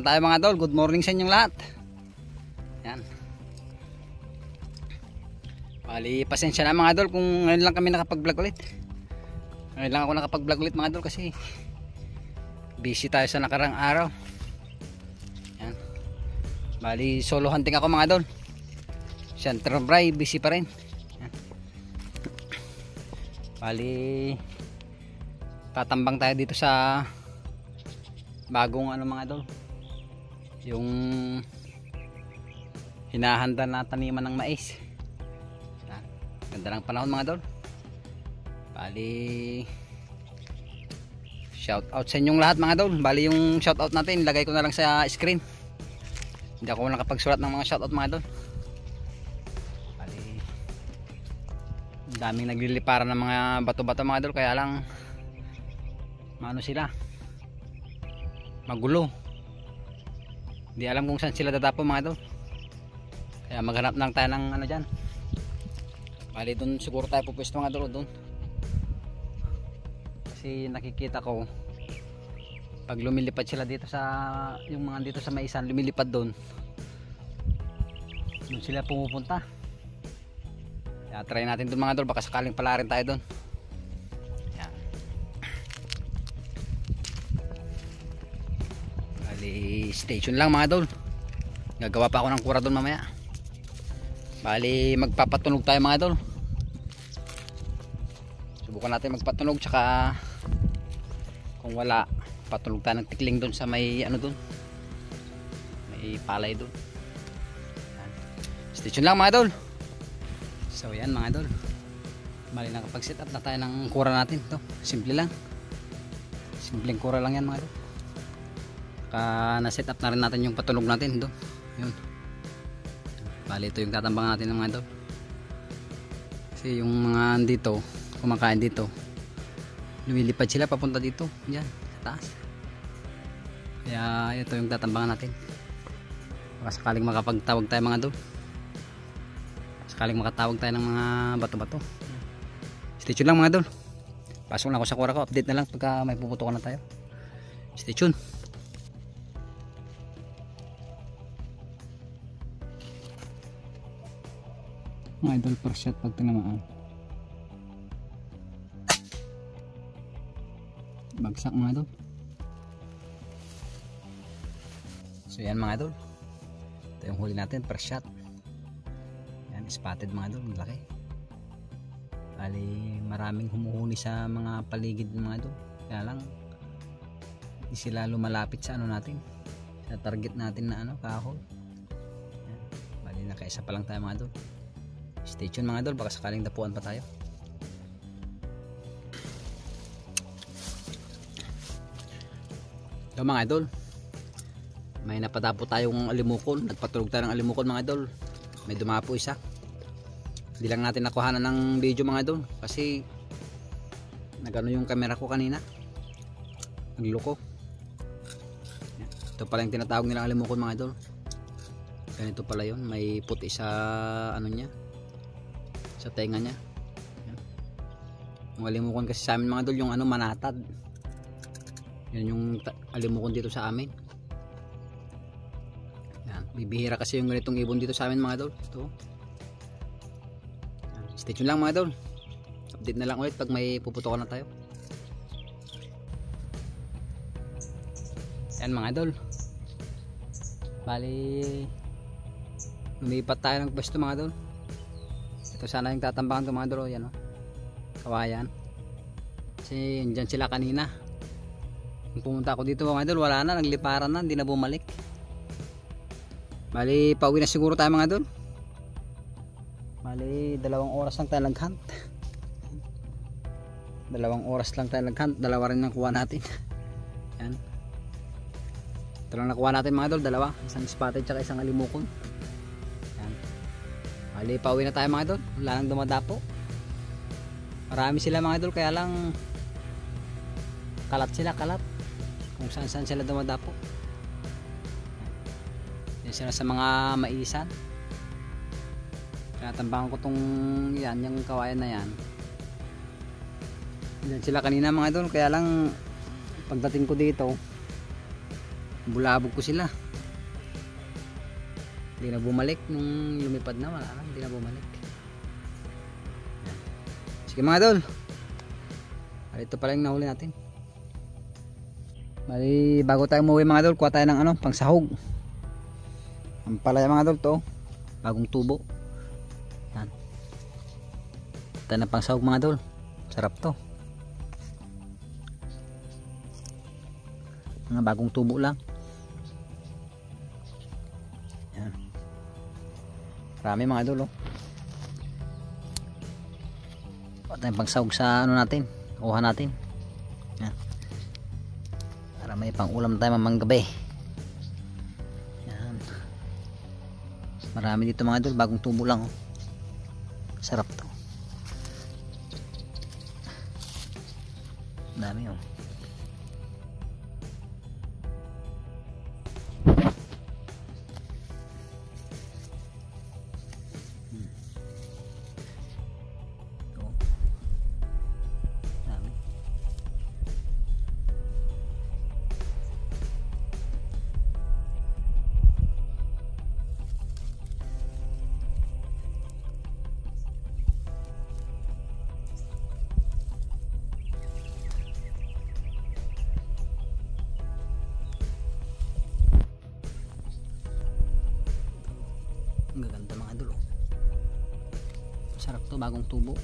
tayo mga idol. Good morning sa inyong lahat. Yan. Bali, pasensya na mga idol kung ngayon lang kami nakapag-vlog ulit. Ngayon lang ako nakapag-vlog ulit mga idol kasi busy tayo sa nakarang araw. Yan. Bali, solo hunting ako mga idol. Center Bray, busy pa rin. Yan. Bali, tatambang tayo dito sa bagong mga idol, yung hinahanda na taniman ng mais. Ganda ng panahon mga idol. Bali, shout out sa inyong lahat mga idol. Bali yung shout out natin ilagay ko na lang sa screen. Hindi ako nakapagsulat ng mga shout out mga idol. Bali, daming nagliliparan ng mga bato-bato mga idol, kaya lang maano sila, magulo, hindi alam kung saan sila dadapo mga idol, kaya maghanap lang tayo ng dyan. Bali doon siguro tayo pupwesto mga idol, doon kasi nakikita ko pag lumilipad sila dito sa yung mga dito sa maisan, lumilipad doon sila pumupunta. Kaya try natin doon mga idol, baka sakaling pala rin tayo doon. Station lang mga idol, gagawa pa ako ng kura doon mamaya. Bali magpapatunog tayo mga idol, subukan natin magpatunog, tsaka kung wala patunog tayo ng tikling doon sa may doon, may palay doon. Station lang mga idol. So yan mga idol, bali nakapag set up na tayo ng kura natin. Ito simple lang, simpleng kura lang yan mga idol. Na-set up na rin natin yung patunog natin doon. Yun. Bali ito yung tatambang natin ng mga idol. Kasi yung mga dito, kumakain dito, lumilipad sila papunta dito, yan, sa taas. Kaya ito yung tatambangan natin. Baka sakaling makapagtawag tayo mga idol, sakaling makatawag tayo ng mga bato-bato. Stay tuned lang mga idol. Pasok na ako sa kura ko, update na lang pagka may puputukan na tayo. Stay tuned. Mga idol, per shot pag tinamaan, bagsak mga idol. So yan mga idol, ito yung huli natin per shot. Yan, spotted mga idol, malaki. Bali maraming humuhuli sa mga paligid mga idol, kaya lang hindi sila lumalapit sa natin, sa target natin na kahoy. Yan. Bali nakaisa pa lang tayo mga idol. Stay tuned mga idol, baka sakaling dapuan pa tayo. So mga idol, may napadapo tayong alimukon. Nagpatulog tayo ng alimukon mga idol. May dumapo isa. Hindi lang natin nakuhanan ng video mga idol kasi nagano yung camera ko kanina, nagloko. Ito pala yung tinatawag nilang alimukon mga idol. Ganito pala yun, may puti sa niya, sa tenga niya. Yung alimukon kasi sa amin mga idol, yung manatad. Yan yung alimukon dito sa amin. Yan, bibihira kasi yung ganitong ibon dito sa amin mga idol. Ito. Yan. Stay tuned lang mga idol. Update na lang ulit pag may puputukan na tayo. Yan mga idol. Bali lumipat tayo ng pwesto mga idol. Ito sana yung tatambakan ko mga idol. Yan kawayan. Kasi dyan sila kanina. Nung pumunta ako dito mga idol, wala na, nagliparan na, hindi na bumalik. Bali pauwi na siguro tayo mga idol. Bali 2 oras lang tayo nag-hunt. 2 oras lang tayo nag-hunt. 2 rin ang kuha natin. Yan. Ito lang nakuha natin mga idol, 2. Isang spotted tsaka isang alimukon. Yan. Bali pauwi na tayo mga idol, wala nang dumadapo. Marami sila mga idol, kaya lang kalat sila, kalat kung saan saan sila dumadapo. Yan sila sa mga maisan. Kaya tambangan ko tong yan, yung kawayan na yan. Yan sila kanina mga idol, kaya lang pagdating ko dito bulabog ko sila. Hindi na bumalik nung lumipad na, wala na, hindi na bumalik. Yan. Sige mga idol, ito pala yung nahuli natin. Bali, bago tayo umuwi mga idol, kuha tayo ng ano, pang sahog. Ang palaya mga idol to, bagong tubo. Yan. Tayo na pang sahog mga idol, sarap to. Mga bagong tubo lang. Yan. Marami mga idol oh. Kuha tayong pangsahog sa ano natin, kuha natin. Yan. Para may pang ulam tayo mamang gabi. Yan. Marami dito mga idol, bagong tubo lang oh. Sarap to. Dami oh. Ang gaganda mga idol oh. Masarap to, bagong tubo.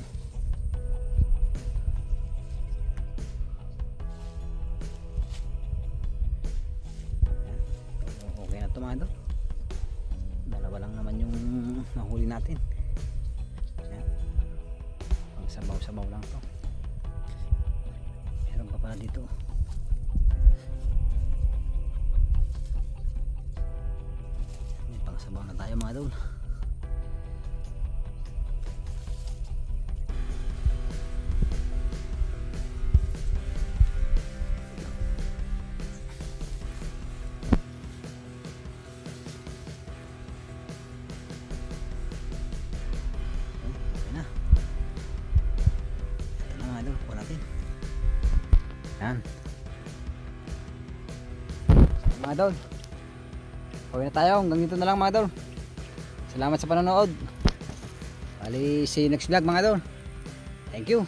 Okay na to mga idol. Dalawa lang naman yung nahuli natin. Yan. Pang sabaw-sabaw lang to. Meron pa pala dito. Sabaw na tayo mga idol. Okay na. Ito na mga idol, kuha natin. Yan. Mga idol, okay na tayo, hanggang dito na lang mga idol. Salamat sa panonood. Bali, see you next vlog mga idol. Thank you.